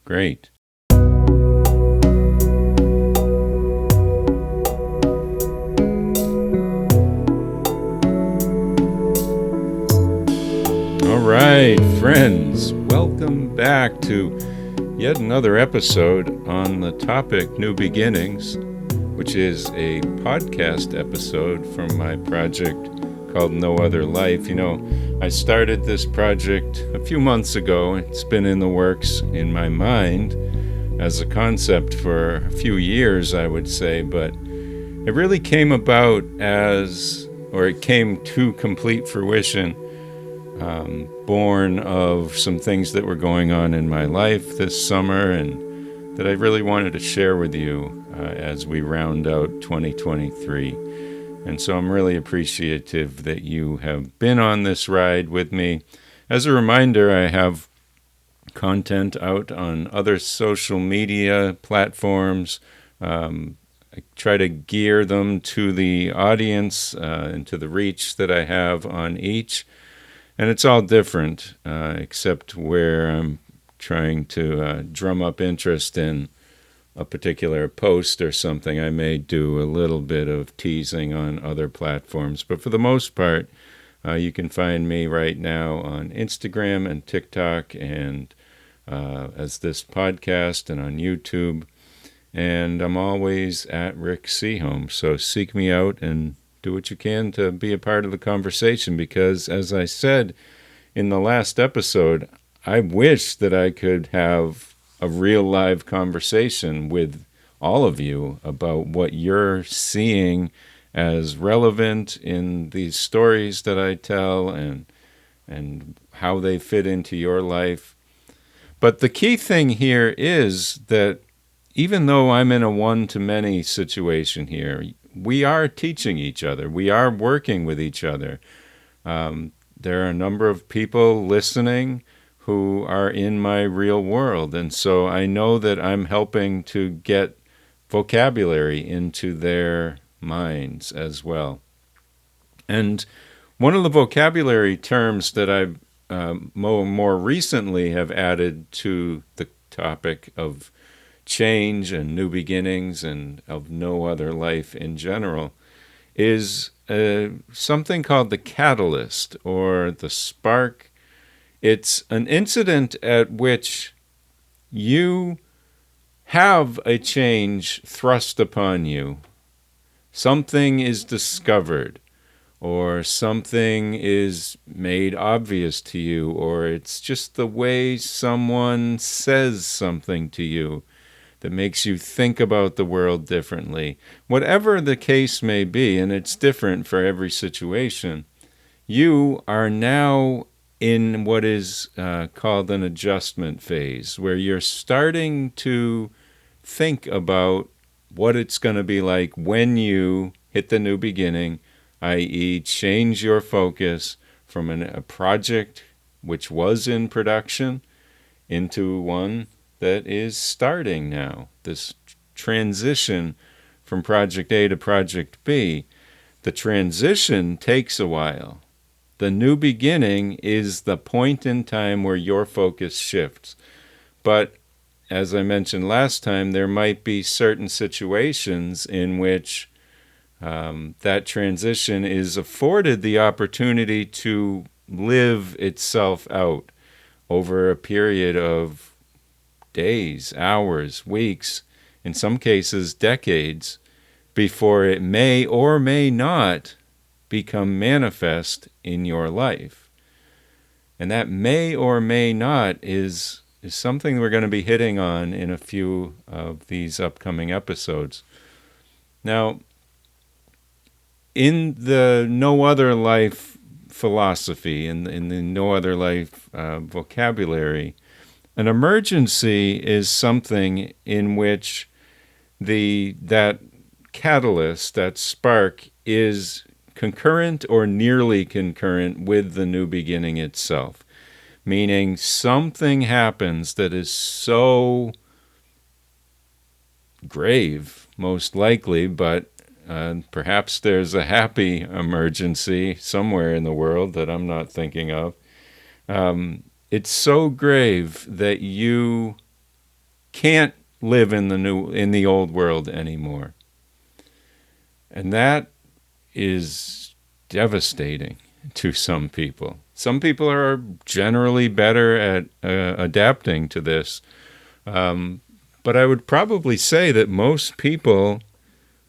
Great. All right, friends, welcome back to yet another episode on the topic New Beginnings, which is a podcast episode from my project called No Other Life. You know, I started this project a few months ago. It's been in the works in my mind as a concept for a few years, I would say, but it really came about it came to complete fruition, born of some things that were going on in my life this summer and that I really wanted to share with you as we round out 2023. And so I'm really appreciative that you have been on this ride with me. As a reminder, I have content out on other social media platforms. I try to gear them to the audience and to the reach that I have on each. And it's all different, except where I'm trying to drum up interest in a particular post or something. I may do a little bit of teasing on other platforms. But for the most part, you can find me right now on Instagram and TikTok and as this podcast and on YouTube. And I'm always at Rick Seaholm. So seek me out and do what you can to be a part of the conversation, because as I said in the last episode, I wish that I could have a real live conversation with all of you about what you're seeing as relevant in these stories that I tell and how they fit into your life. But the key thing here is that even though I'm in a one-to-many situation here, we are teaching each other. We are working with each other. There are a number of people listening who are in my real world. And so I know that I'm helping to get vocabulary into their minds as well. And one of the vocabulary terms that I've more recently have added to the topic of change and new beginnings and of no other life in general is something called the catalyst or the spark. It's an incident at which you have a change thrust upon you. Something is discovered, or something is made obvious to you, or it's just the way someone says something to you that makes you think about the world differently. Whatever the case may be, and it's different for every situation, you are now in what is called an adjustment phase, where you're starting to think about what it's going to be like when you hit the new beginning, i.e. change your focus from a project which was in production into one that is starting now. This transition from Project A to Project B, the transition takes a while. The new beginning is the point in time where your focus shifts. But as I mentioned last time, there might be certain situations in which that transition is afforded the opportunity to live itself out over a period of days, hours, weeks, in some cases decades, before it may or may not become manifest in your life. And that may or may not is something we're going to be hitting on in a few of these upcoming episodes. Now, in the No Other Life philosophy, in the No Other Life vocabulary, an emergency is something in which that catalyst, that spark, is concurrent or nearly concurrent with the new beginning itself. Meaning something happens that is so grave, most likely, but perhaps there's a happy emergency somewhere in the world that I'm not thinking of. It's so grave that you can't live in the old world anymore. And that is devastating to some people. Some people are generally better at adapting to this. But I would probably say that most people,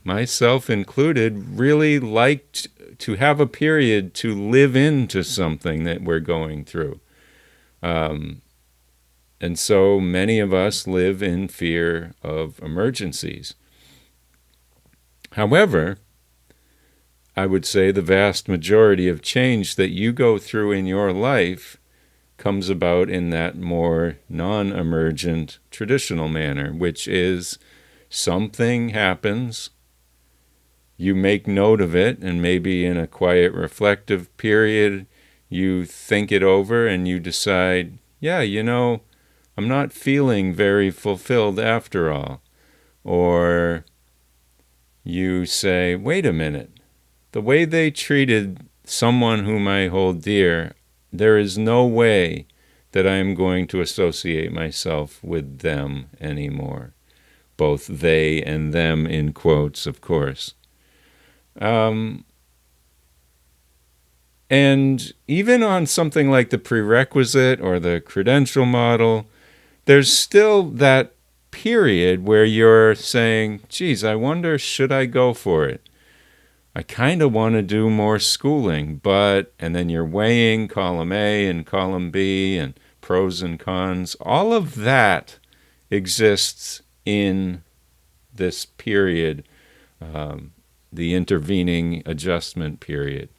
myself included, really liked to have a period to live into something that we're going through. And so many of us live in fear of emergencies. However, I would say the vast majority of change that you go through in your life comes about in that more non-emergent traditional manner, which is something happens, you make note of it, and maybe in a quiet reflective period, you think it over and you decide, yeah, I'm not feeling very fulfilled after all. Or you say, wait a minute, the way they treated someone whom I hold dear, there is no way that I am going to associate myself with them anymore. Both they and them in quotes, of course. And even on something like the prerequisite or the credential model, there's still that period where you're saying, geez, I wonder, should I go for it? I kind of want to do more schooling, and then you're weighing column A and column B and pros and cons. All of that exists in this period, the intervening adjustment period.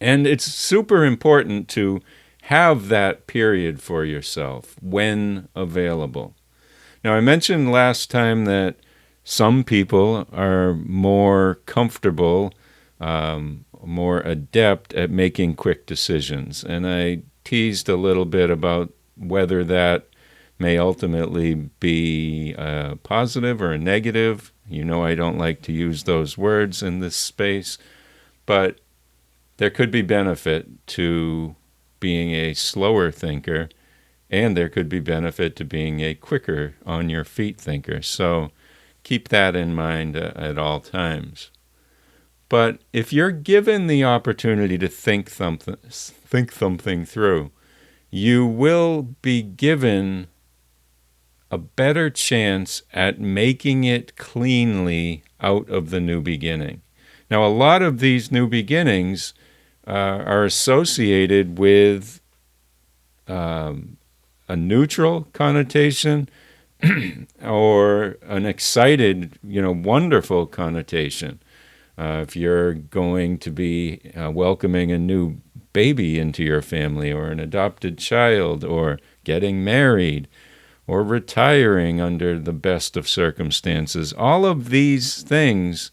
And it's super important to have that period for yourself when available. Now, I mentioned last time that some people are more comfortable, more adept at making quick decisions. And I teased a little bit about whether that may ultimately be a positive or a negative. I don't like to use those words in this space, but there could be benefit to being a slower thinker, and there could be benefit to being a quicker on your feet thinker. So keep that in mind at all times. But if you're given the opportunity to think something through, you will be given a better chance at making it cleanly out of the new beginning. Now, a lot of these new beginnings are associated with a neutral connotation or an excited, wonderful connotation. If you're going to be welcoming a new baby into your family, or an adopted child, or getting married, or retiring under the best of circumstances, all of these things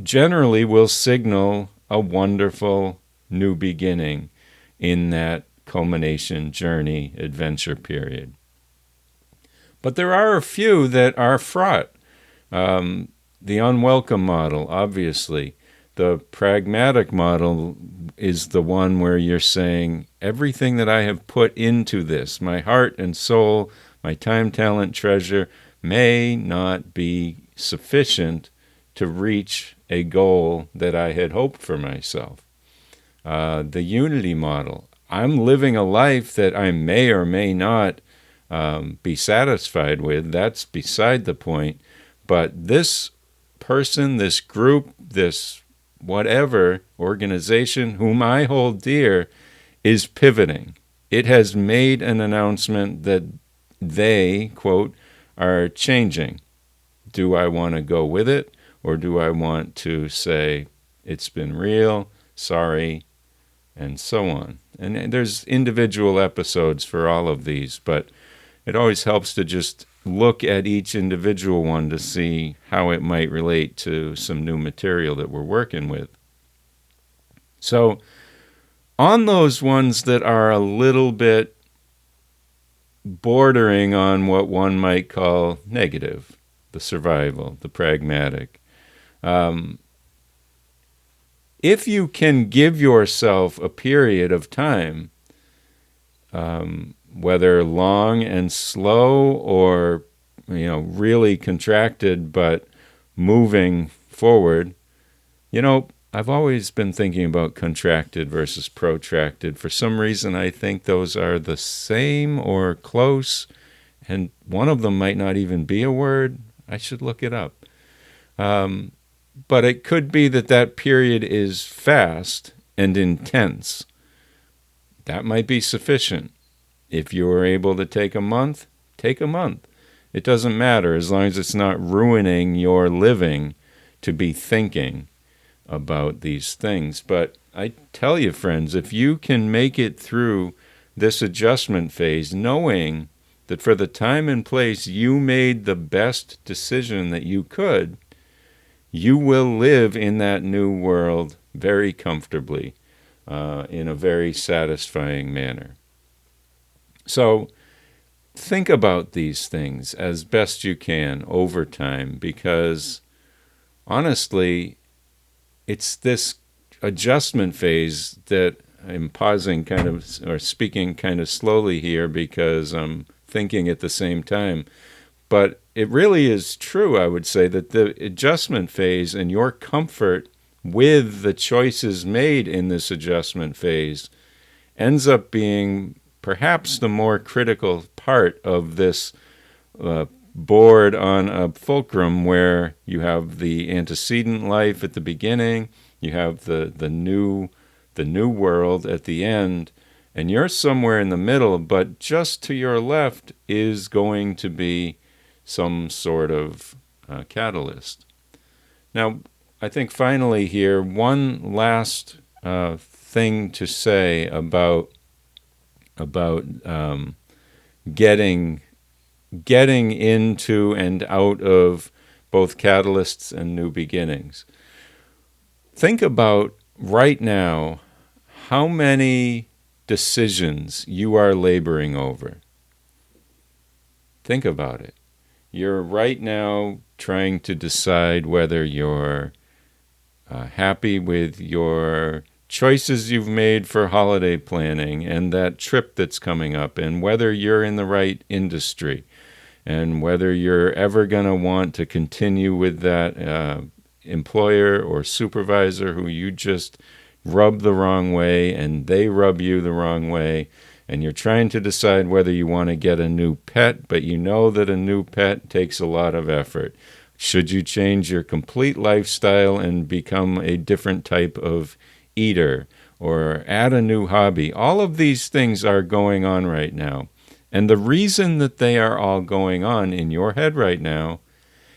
generally will signal a wonderful new beginning in that culmination journey adventure period. But there are a few that are fraught. The unwelcome model, obviously. The pragmatic model is the one where you're saying, everything that I have put into this, my heart and soul, my time, talent, treasure, may not be sufficient to reach a goal that I had hoped for myself. The unity model, I'm living a life that I may or may not be satisfied with. That's beside the point. But this person, this group, this whatever organization whom I hold dear is pivoting. It has made an announcement that they, quote, are changing. Do I want to go with it, or do I want to say, it's been real, sorry, and so on? And there's individual episodes for all of these, but it always helps to just look at each individual one to see how it might relate to some new material that we're working with. So on those ones that are a little bit bordering on what one might call negative, the survival, the pragmatic, if you can give yourself a period of time, whether long and slow or, really contracted but moving forward. I've always been thinking about contracted versus protracted. For some reason, I think those are the same or close, and one of them might not even be a word. I should look it up. But it could be that period is fast and intense. That might be sufficient. If you are able to take a month, take a month. It doesn't matter as long as it's not ruining your living to be thinking about these things. But I tell you, friends, if you can make it through this adjustment phase, knowing that for the time and place you made the best decision that you could, you will live in that new world very comfortably, in a very satisfying manner. So think about these things as best you can over time, because honestly, it's this adjustment phase that I'm pausing or speaking kind of slowly here because I'm thinking at the same time. But it really is true, I would say, that the adjustment phase and your comfort with the choices made in this adjustment phase ends up being perhaps the more critical part of this board on a fulcrum, where you have the antecedent life at the beginning, you have the new world at the end, and you're somewhere in the middle, but just to your left is going to be some sort of catalyst. Now, I think finally here, one last thing to say about getting into and out of both catalysts and new beginnings. Think about right now how many decisions you are laboring over. Think about it. You're right now trying to decide whether you're happy with your choices you've made for holiday planning and that trip that's coming up, and whether you're in the right industry, and whether you're ever going to want to continue with that employer or supervisor who you just rub the wrong way and they rub you the wrong way. And you're trying to decide whether you want to get a new pet, but you know that a new pet takes a lot of effort. Should you change your complete lifestyle and become a different type of eater or add a new hobby? All of these things are going on right now. And the reason that they are all going on in your head right now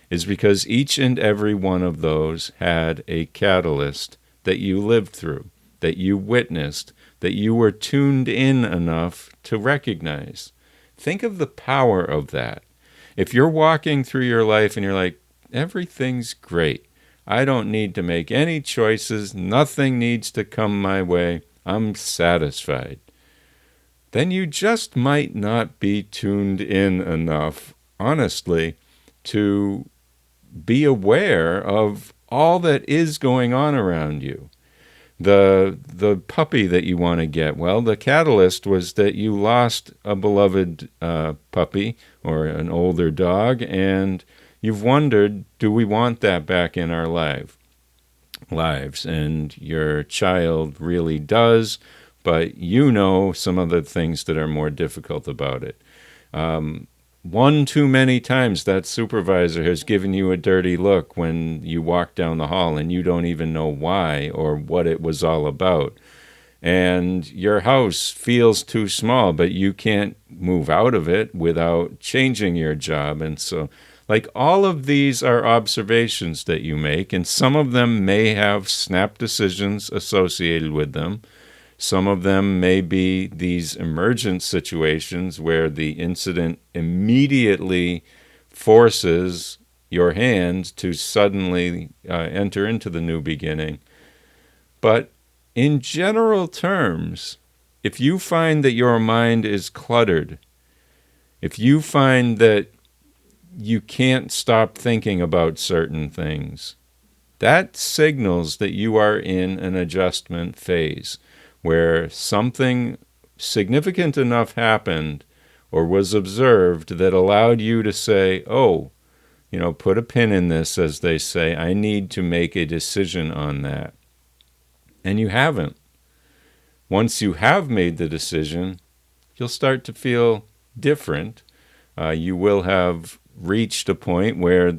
is because each and every one of those had a catalyst that you lived through, that you witnessed, that you were tuned in enough to recognize. Think of the power of that. If you're walking through your life and you're like, everything's great, I don't need to make any choices, nothing needs to come my way, I'm satisfied, then you just might not be tuned in enough, honestly, to be aware of all that is going on around you. The puppy that you want to get, well, the catalyst was that you lost a beloved puppy or an older dog, and you've wondered, do we want that back in our lives? And your child really does, but you know some of the things that are more difficult about it. One too many times that supervisor has given you a dirty look when you walk down the hall and you don't even know why or what it was all about. And your house feels too small, but you can't move out of it without changing your job. And so, all of these are observations that you make, and some of them may have snap decisions associated with them. Some of them may be these emergent situations where the incident immediately forces your hand to suddenly enter into the new beginning. But in general terms, if you find that your mind is cluttered, if you find that you can't stop thinking about certain things, that signals that you are in an adjustment phase, where something significant enough happened or was observed that allowed you to say, oh, put a pin in this, as they say, I need to make a decision on that. And you haven't. Once you have made the decision, you'll start to feel different. You will have reached a point where,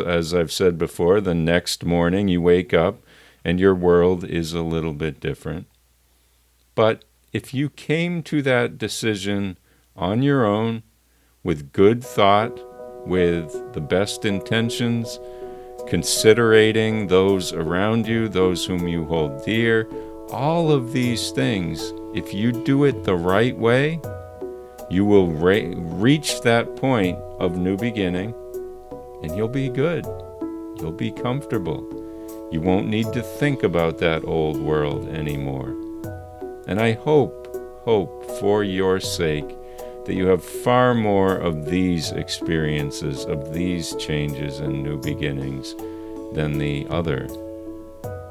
as I've said before, the next morning you wake up and your world is a little bit different. But if you came to that decision on your own, with good thought, with the best intentions, considering those around you, those whom you hold dear, all of these things, if you do it the right way, you will reach that point of new beginning, and you'll be good. You'll be comfortable. You won't need to think about that old world anymore. And I hope for your sake that you have far more of these experiences, of these changes and new beginnings than the other,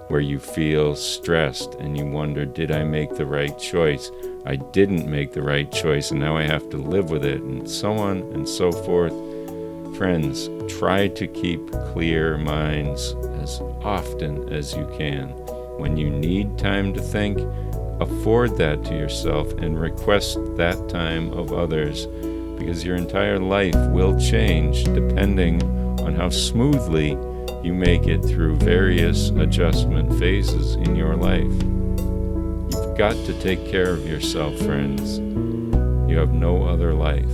where you feel stressed and you wonder, did I make the right choice? I didn't make the right choice, and now I have to live with it, and so on and so forth. Friends, try to keep clear minds as often as you can. When you need time to think, afford that to yourself and request that time of others, because your entire life will change depending on how smoothly you make it through various adjustment phases in your life. You've got to take care of yourself, friends. You have no other life.